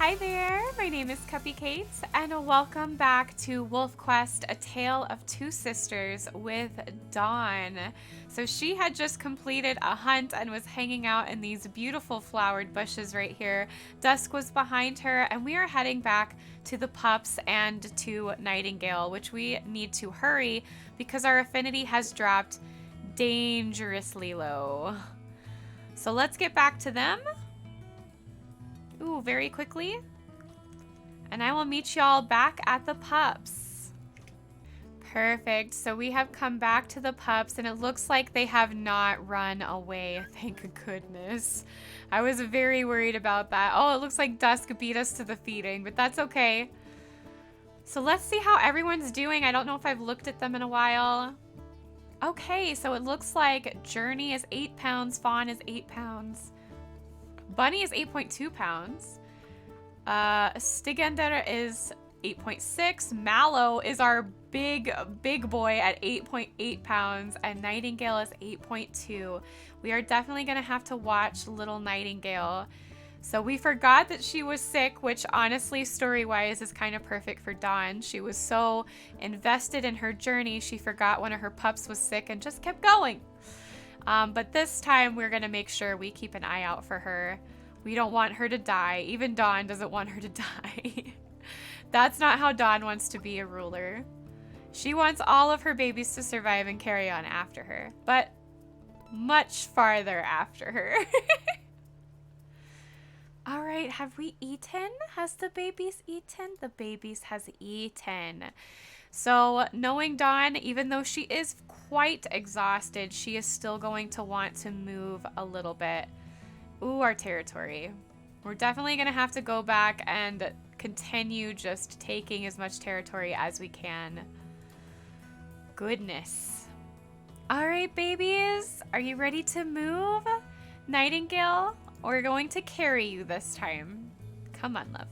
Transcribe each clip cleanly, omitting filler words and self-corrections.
Hi there, my name is Cupicate, and welcome back to WolfQuest, A Tale of Two Sisters with Dawn. So she had just completed a hunt and was hanging out in these beautiful flowered bushes right here. Dusk was behind her, and we are heading back to the pups and to Nightingale, which we need to hurry because our affinity has dropped dangerously low. So let's get back to them. Ooh, very quickly. And I will meet y'all back at the pups. Perfect. So we have come back to the pups and it looks like they have not run away. Thank goodness. I was very worried about that. Oh, it looks like Dusk beat us to the feeding, but that's okay. So let's see how everyone's doing. I don't know if I've looked at them in a while. Okay, so it looks like Journey is 8 pounds, Fawn is 8 pounds. Bunny is 8.2 pounds. Stigender is 8.6. Mallow is our big boy at 8.8 pounds. And Nightingale is 8.2. We are definitely going to have to watch little Nightingale. So we forgot that she was sick, which honestly, story-wise, is kind of perfect for Dawn. She was so invested in her journey, she forgot one of her pups was sick and just kept going. But this time we're going to make sure we keep an eye out for her. We don't want her to die. Even Dawn doesn't want her to die. That's not how Dawn wants to be a ruler. She wants all of her babies to survive and carry on after her, but much farther after her. All right, have we eaten? Has the babies eaten? The babies has eaten. So knowing Dawn, even though she is quite exhausted, she is still going to want to move a little bit. Ooh, our territory. We're definitely going to have to go back and continue just taking as much territory as we can. Goodness. All right, babies. Are you ready to move? Nightingale, we're going to carry you this time. Come on, love.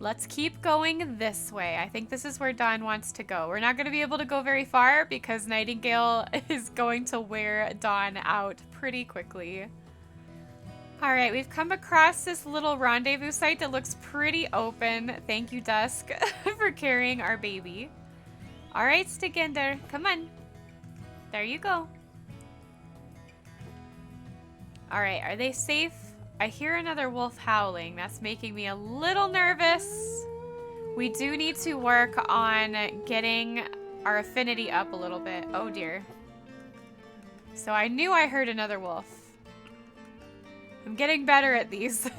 Let's keep going this way. I think this is where Dawn wants to go. We're not going to be able to go very far because Nightingale is going to wear Dawn out pretty quickly. All right, we've come across this little rendezvous site that looks pretty open. Thank you, Dusk, for carrying our baby. All right, Stigender, come on. There you go. All right, are they safe? I hear another wolf howling. That's making me a little nervous. We do need to work on getting our affinity up a little bit. Oh dear. So I knew I heard another wolf. I'm getting better at these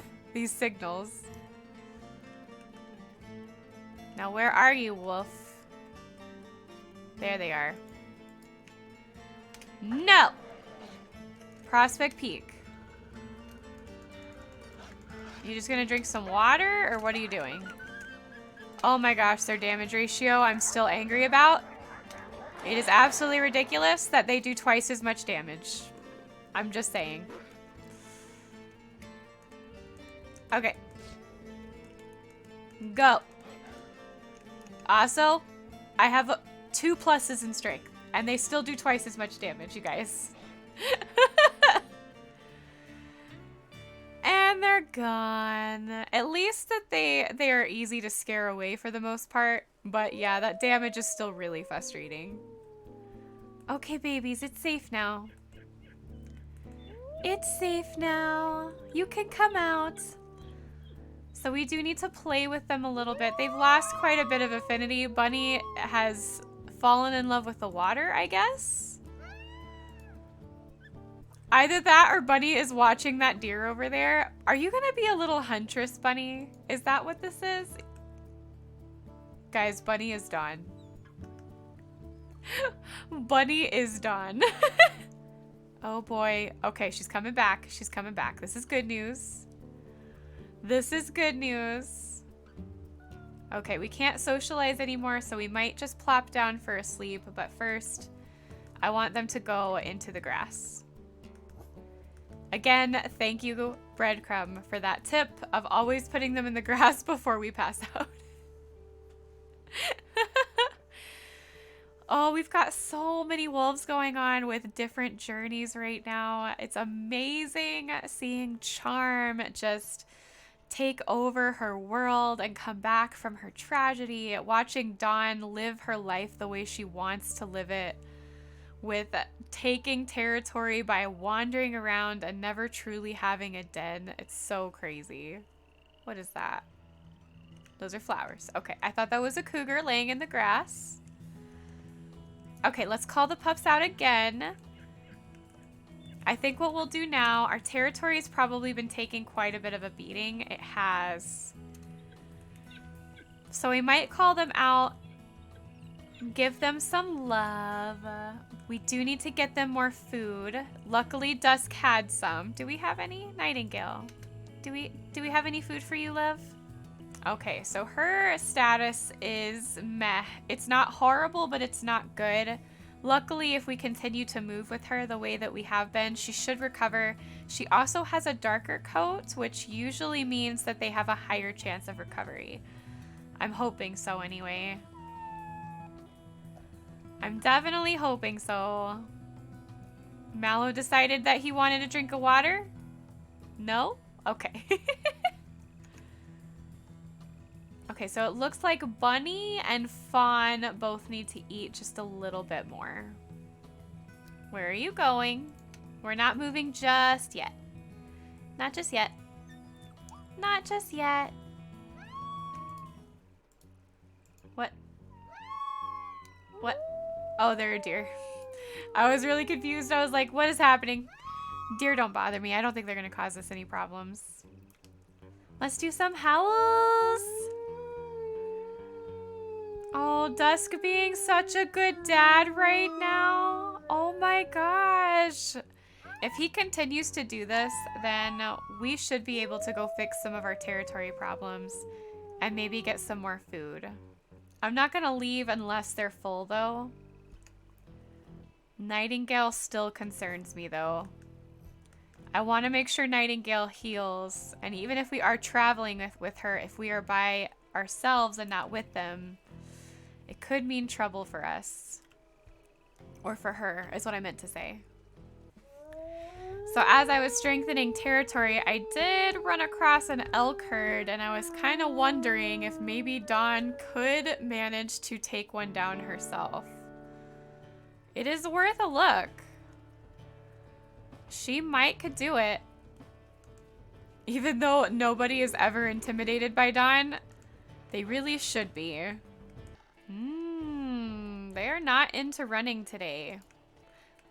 signals. Now where are you, wolf? There they are. No! Prospect Peak. You just gonna drink some water, or what are you doing? Oh my gosh, their damage ratio I'm still angry about. It is absolutely ridiculous that they do twice as much damage. I'm just saying. Okay. Go. Also, I have 2 pluses in strength, and they still do twice as much damage, you guys. And they're gone. At least that they are easy to scare away for the most part. But yeah, that damage is still really frustrating. Okay, babies, it's safe now. It's safe now. You can come out. So we do need to play with them a little bit. They've lost quite a bit of affinity. Bunny has fallen in love with the water, I guess. Either that or Bunny is watching that deer over there. Are you gonna be a little huntress, Bunny? Is that what this is? Guys, Bunny is done. Bunny is done. Oh boy. Okay, she's coming back. She's coming back. This is good news. This is good news. Okay, we can't socialize anymore, so we might just plop down for a sleep. But first, I want them to go into the grass. Again, thank you, Breadcrumb, for that tip of always putting them in the grass before we pass out. Oh, we've got so many wolves going on with different journeys right now. It's amazing seeing Charm just take over her world and come back from her tragedy, watching Dawn live her life the way she wants to live it, with taking territory by wandering around and never truly having a den. It's so crazy. What is that? Those are flowers. Okay, I thought that was a cougar laying in the grass. Okay, let's call the pups out again. I think what we'll do now, our territory has probably been taking quite a bit of a beating. It has. So we might call them out, give them some love. We do need to get them more food. Luckily, Dusk had some. Do we have any? Nightingale. Do we have any food for you, love? Okay, so her status is meh. It's not horrible, but it's not good. Luckily, if we continue to move with her the way that we have been, she should recover. She also has a darker coat, which usually means that they have a higher chance of recovery. I'm hoping so anyway. I'm definitely hoping so. Mallow decided that he wanted a drink of water? No? Okay. Okay, so it looks like Bunny and Fawn both need to eat just a little bit more. Where are you going? We're not moving just yet. Not just yet. Not just yet. What? What? Oh, they're a deer. I was really confused. I was like, what is happening? Deer don't bother me. I don't think they're going to cause us any problems. Let's do some howls. Oh, Dusk being such a good dad right now. Oh my gosh. If he continues to do this, then we should be able to go fix some of our territory problems and maybe get some more food. I'm not going to leave unless they're full, though. Nightingale still concerns me, though. I want to make sure Nightingale heals. And even if we are traveling with her, if we are by ourselves and not with them, it could mean trouble for us. Or for her, is what I meant to say. So as I was strengthening territory, I did run across an elk herd, and I was kind of wondering if maybe Dawn could manage to take one down herself. It is worth a look. She could do it. Even though nobody is ever intimidated by Dawn, they really should be. They are not into running today.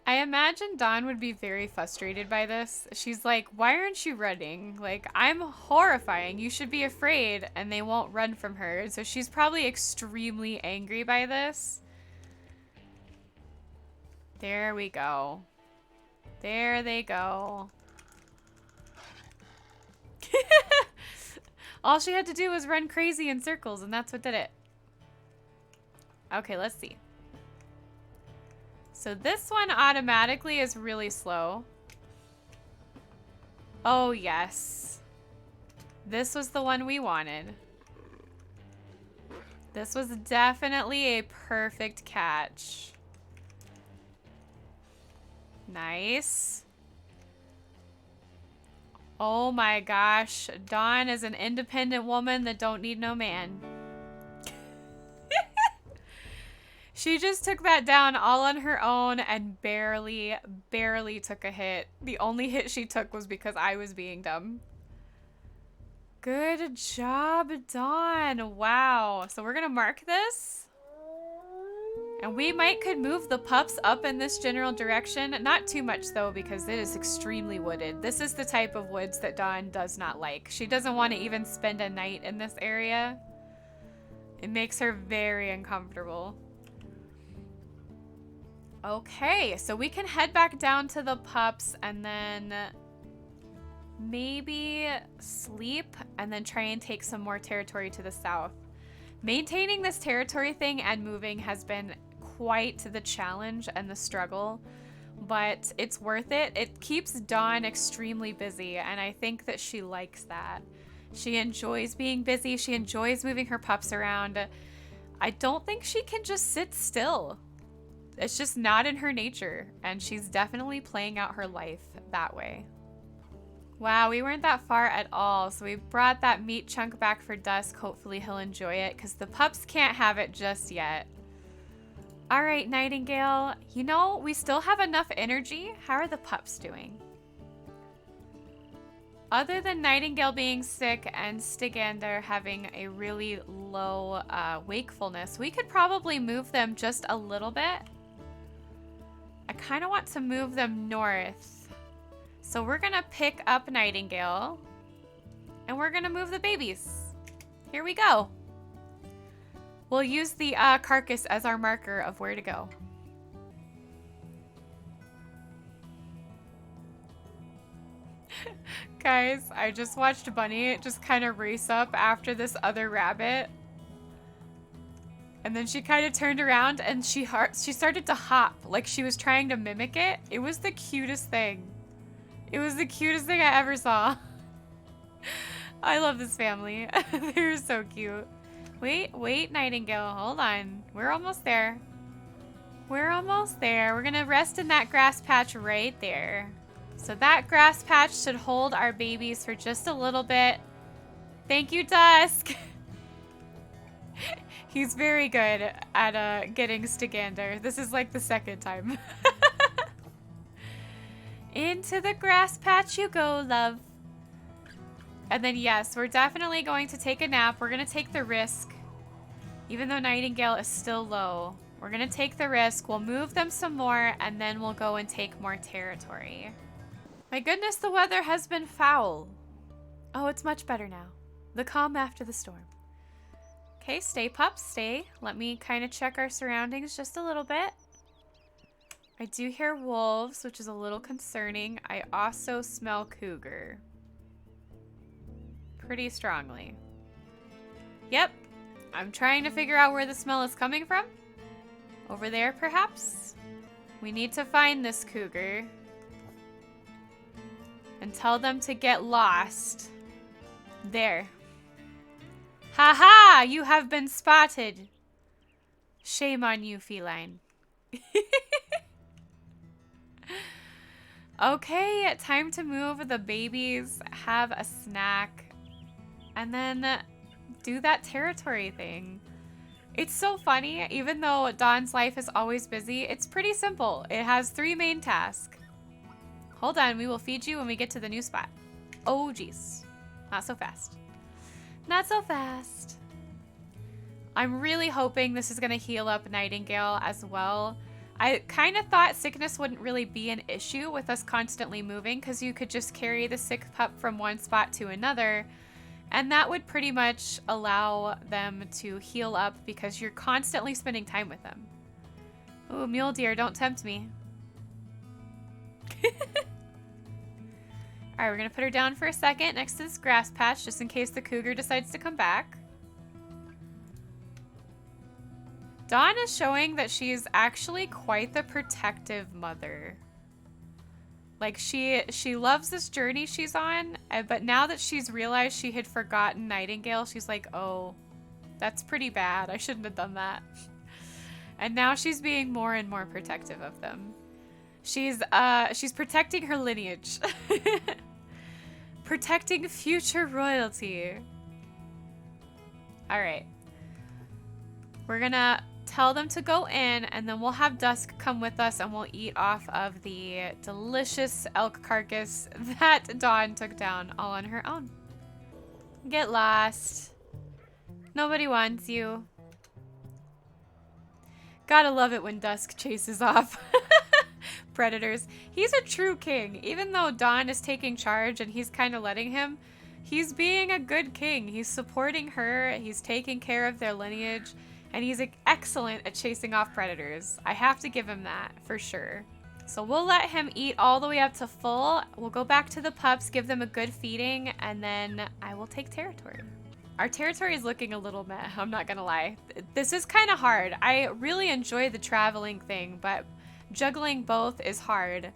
I imagine Dawn would be very frustrated by this. She's like, why aren't you running? Like, I'm horrifying. You should be afraid. And they won't run from her. So she's probably extremely angry by this. There we go. There they go. All she had to do was run crazy in circles, and that's what did it. Okay, let's see. So this one automatically is really slow. Oh, yes. This was the one we wanted. This was definitely a perfect catch. Nice. Oh my gosh. Dawn is an independent woman that don't need no man. She just took that down all on her own and barely took a hit. The only hit she took was because I was being dumb. Good job, Dawn. Wow. So we're going to mark this. And we could move the pups up in this general direction. Not too much, though, because it is extremely wooded. This is the type of woods that Dawn does not like. She doesn't want to even spend a night in this area. It makes her very uncomfortable. Okay, so we can head back down to the pups and then maybe sleep and then try and take some more territory to the south. Maintaining this territory thing and moving has been quite the challenge and the struggle, but it's worth it. It keeps Dawn extremely busy, and I think that she likes that. She enjoys being busy. She enjoys moving her pups around. I don't think she can just sit still. It's just not in her nature, and she's definitely playing out her life that way. Wow, we weren't that far at all. So we brought that meat chunk back for Dusk. Hopefully he'll enjoy it because the pups can't have it just yet. All right, Nightingale. You know, we still have enough energy. How are the pups doing? Other than Nightingale being sick and Stygander having a really low wakefulness, we could probably move them just a little bit. I kind of want to move them north. So we're going to pick up Nightingale and we're going to move the babies. Here we go. We'll use the carcass as our marker of where to go. Guys, I just watched Bunny just kind of race up after this other rabbit. And then she kind of turned around and she started to hop like she was trying to mimic it. It was the cutest thing. It was the cutest thing I ever saw. I love this family. They're so cute. Wait, Nightingale. Hold on. We're almost there. We're almost there. We're going to rest in that grass patch right there. So that grass patch should hold our babies for just a little bit. Thank you, Dusk. He's very good at getting Stygander. This is like the second time. Into the grass patch you go, love. And then yes, we're definitely going to take a nap. We're going to take the risk. Even though Nightingale is still low, we're going to take the risk. We'll move them some more and then we'll go and take more territory. My goodness, the weather has been foul. Oh, it's much better now. The calm after the storm. Okay, stay, pups, stay. Let me kind of check our surroundings just a little bit. I do hear wolves, which is a little concerning. I also smell cougar. Pretty strongly. Yep. I'm trying to figure out where the smell is coming from. Over there, perhaps? We need to find this cougar. And tell them to get lost. There. Ha-ha! You have been spotted. Shame on you, feline. Okay, time to move the babies, have a snack, and then do that territory thing. It's so funny, even though Dawn's life is always busy, it's pretty simple. It has 3 main tasks. Hold on, we will feed you when we get to the new spot. Oh, geez. Not so fast. Not so fast. I'm really hoping this is going to heal up Nightingale as well. I kind of thought sickness wouldn't really be an issue with us constantly moving because you could just carry the sick pup from one spot to another. And that would pretty much allow them to heal up because you're constantly spending time with them. Ooh, mule deer, don't tempt me. Alright, we're going to put her down for a second next to this grass patch just in case the cougar decides to come back. Dawn is showing that she's actually quite the protective mother. Like, she loves this journey she's on, but now that she's realized she had forgotten Nightingale, she's like, oh, that's pretty bad. I shouldn't have done that. And now she's being more and more protective of them. She's protecting her lineage. Protecting future royalty. Alright. We're gonna tell them to go in, and then we'll have Dusk come with us and we'll eat off of the delicious elk carcass that Dawn took down all on her own. Get lost. Nobody wants you. Gotta love it when Dusk chases off predators. He's a true king. Even though Dawn is taking charge and he's kind of letting him, he's being a good king. He's supporting her. He's taking care of their lineage. And he's excellent at chasing off predators. I have to give him that, for sure. So we'll let him eat all the way up to full. We'll go back to the pups, give them a good feeding, and then I will take territory. Our territory is looking a little meh, I'm not gonna lie. This is kind of hard. I really enjoy the traveling thing, but juggling both is hard.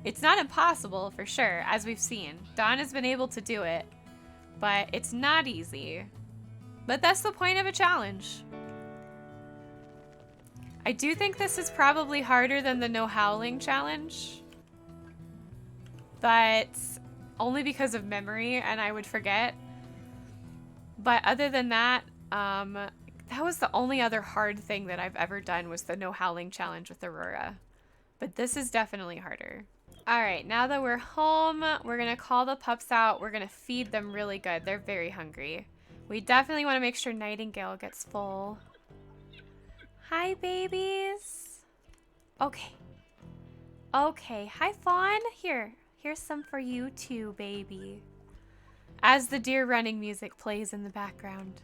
It's not impossible, for sure, as we've seen. Dawn has been able to do it, but it's not easy. But that's the point of a challenge. I do think this is probably harder than the no howling challenge, but only because of memory and I would forget. But other than that, that was the only other hard thing that I've ever done was the no howling challenge with Aurora. But this is definitely harder. All right, now that we're home, we're gonna call the pups out. We're gonna feed them really good. They're very hungry. We definitely want to make sure Nightingale gets full. Hi, babies. Okay. Okay, hi, Fawn. Here's some for you too, baby. As the deer running music plays in the background.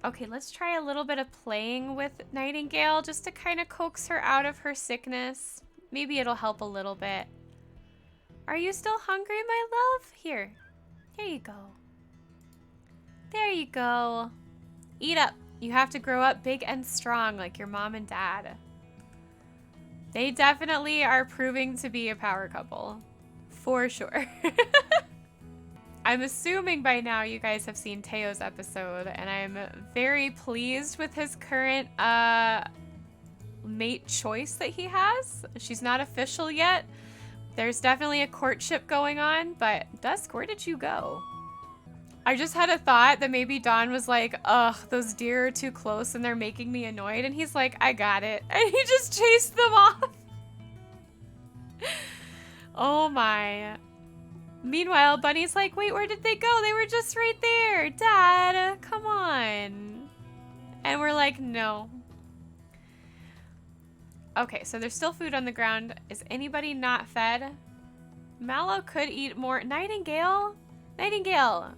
Okay, let's try a little bit of playing with Nightingale just to kind of coax her out of her sickness. Maybe it'll help a little bit. Are you still hungry, my love? Here you go. There you go. Eat up. You have to grow up big and strong like your mom and dad. They definitely are proving to be a power couple. For sure. I'm assuming by now you guys have seen Teo's episode, and I'm very pleased with his current mate choice that he has. She's not official yet. There's definitely a courtship going on, but Dusk, where did you go? I just had a thought that maybe Dawn was like, ugh, those deer are too close and they're making me annoyed, and he's like, I got it. And he just chased them off. Oh my. Meanwhile, Bunny's like, wait, where did they go? They were just right there. Dad, come on. And we're like, no. Okay, so there's still food on the ground. Is anybody not fed? Mallow could eat more. Nightingale? Nightingale.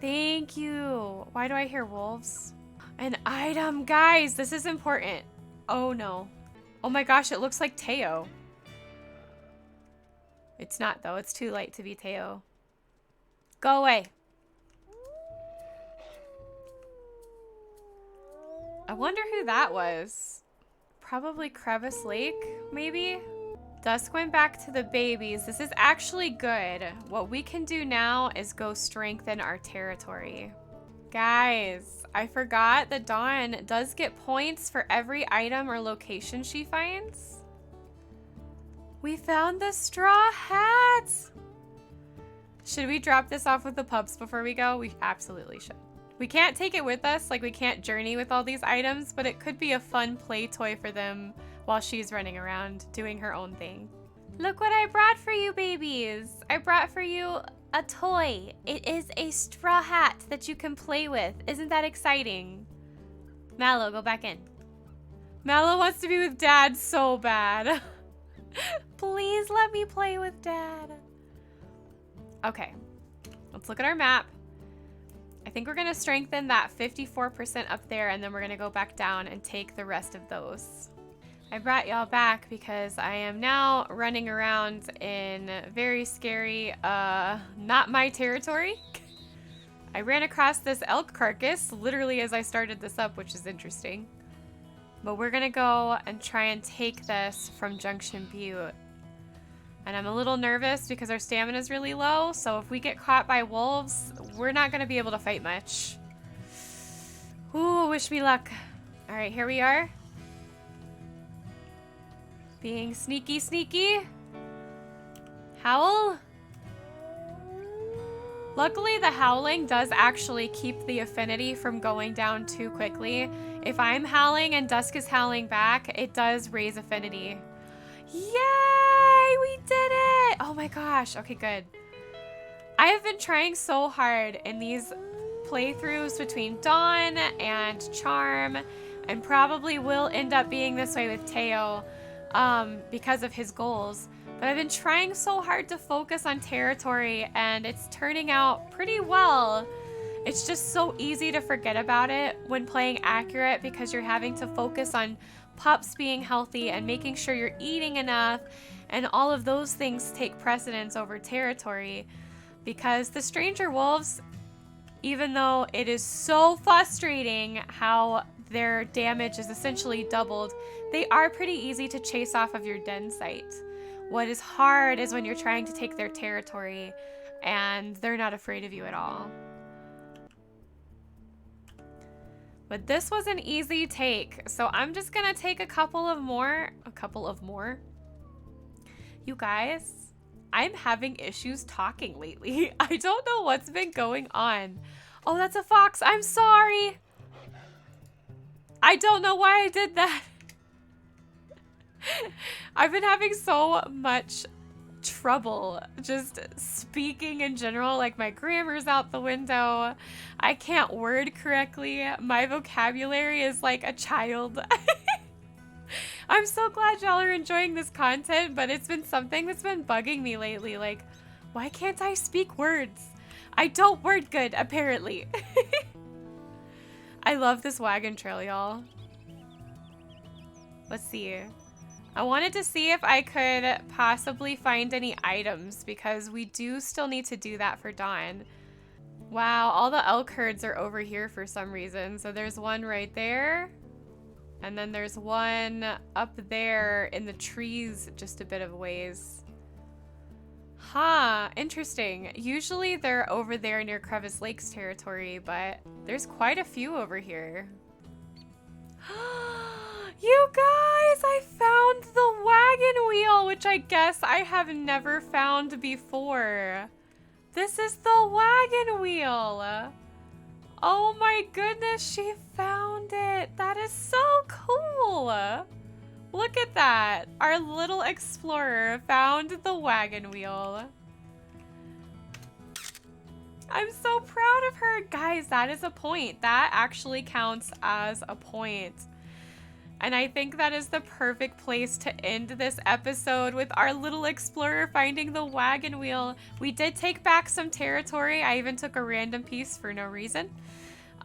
Thank you. Why do I hear wolves? An item. Guys, this is important. Oh, no. Oh my gosh, it looks like Teo. It's not, though. It's too late to be Teo. Go away. I wonder who that was. Probably Crevice Lake, maybe? Dusk went back to the babies. This is actually good. What we can do now is go strengthen our territory. Guys, I forgot that Dawn does get points for every item or location she finds. We found the straw hat! Should we drop this off with the pups before we go? We absolutely should. We can't take it with us, like we can't journey with all these items, but it could be a fun play toy for them while she's running around doing her own thing. Look what I brought for you, babies! I brought for you a toy. It is a straw hat that you can play with. Isn't that exciting? Mallow, go back in. Mallow wants to be with Dad so bad. Please let me play with Dad. Okay, let's look at our map. I think we're gonna strengthen that 54% up there, and then we're gonna go back down and take the rest of those. I brought y'all back because I am now running around in very scary, not my territory. I ran across this elk carcass literally as I started this up, which is interesting. But we're gonna go and try and take this from Junction Butte. And I'm a little nervous because our stamina is really low, so if we get caught by wolves, we're not gonna be able to fight much. Ooh, wish me luck. All right, here we are. Being sneaky, sneaky. Howl. Luckily, the howling does actually keep the affinity from going down too quickly. If I'm howling and Dusk is howling back, it does raise affinity. Yay! We did it! Oh my gosh. Okay, good. I have been trying so hard in these playthroughs between Dawn and Charm, and probably will end up being this way with Teo because of his goals. But I've been trying so hard to focus on territory, and it's turning out pretty well. It's just so easy to forget about it when playing accurate because you're having to focus on pups being healthy and making sure you're eating enough, and all of those things take precedence over territory. Because the stranger wolves, even though it is so frustrating how their damage is essentially doubled, they are pretty easy to chase off of your den site. What is hard is when you're trying to take their territory and they're not afraid of you at all. But this was an easy take, so I'm just gonna take a couple of more. You guys, I'm having issues talking lately. I don't know what's been going on. Oh, that's a fox. I'm sorry. I don't know why I did that. I've been having so much trouble just speaking in general. Like, my grammar's out the window. I can't word correctly. My vocabulary is like a child. I'm so glad y'all are enjoying this content, but it's been something that's been bugging me lately. Like, why can't I speak words? I don't word good, apparently. I love this wagon trail, y'all. Let's see. I wanted to see if I could possibly find any items because we do still need to do that for Dawn. Wow, all the elk herds are over here for some reason. So there's one right there. And then there's one up there in the trees just a bit of ways. Huh, interesting. Usually they're over there near Crevice Lakes territory, but there's quite a few over here. You guys, I found the wagon wheel, which I guess I have never found before. This is the wagon wheel. Oh my goodness, she found it. That is so cool. Look at that. Our little explorer found the wagon wheel. I'm so proud of her. Guys, that is a point. That actually counts as a point. And I think that is the perfect place to end this episode with our little explorer finding the wagon wheel. We did take back some territory. I even took a random piece for no reason.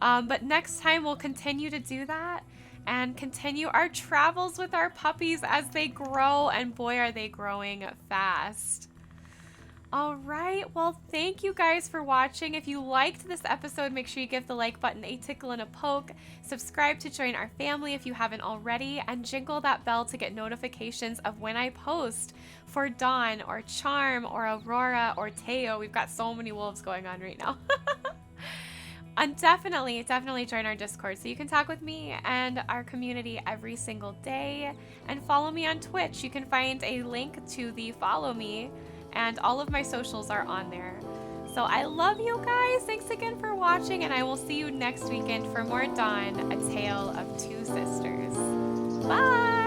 But next time we'll continue to do that and continue our travels with our puppies as they grow, and boy are they growing fast. All right, well, thank you guys for watching. If you liked this episode, make sure you give the like button a tickle and a poke, subscribe to join our family if you haven't already, and jingle that bell to get notifications of when I post for Dawn or Charm or Aurora or Teo. We've got so many wolves going on right now. And definitely join our Discord so you can talk with me and our community every single day. And follow me on Twitch. You can find a link to the follow me, and all of my socials are on there. So I love you guys. Thanks again for watching, and I will see you next weekend for more Dawn, A Tale of Two Sisters. Bye!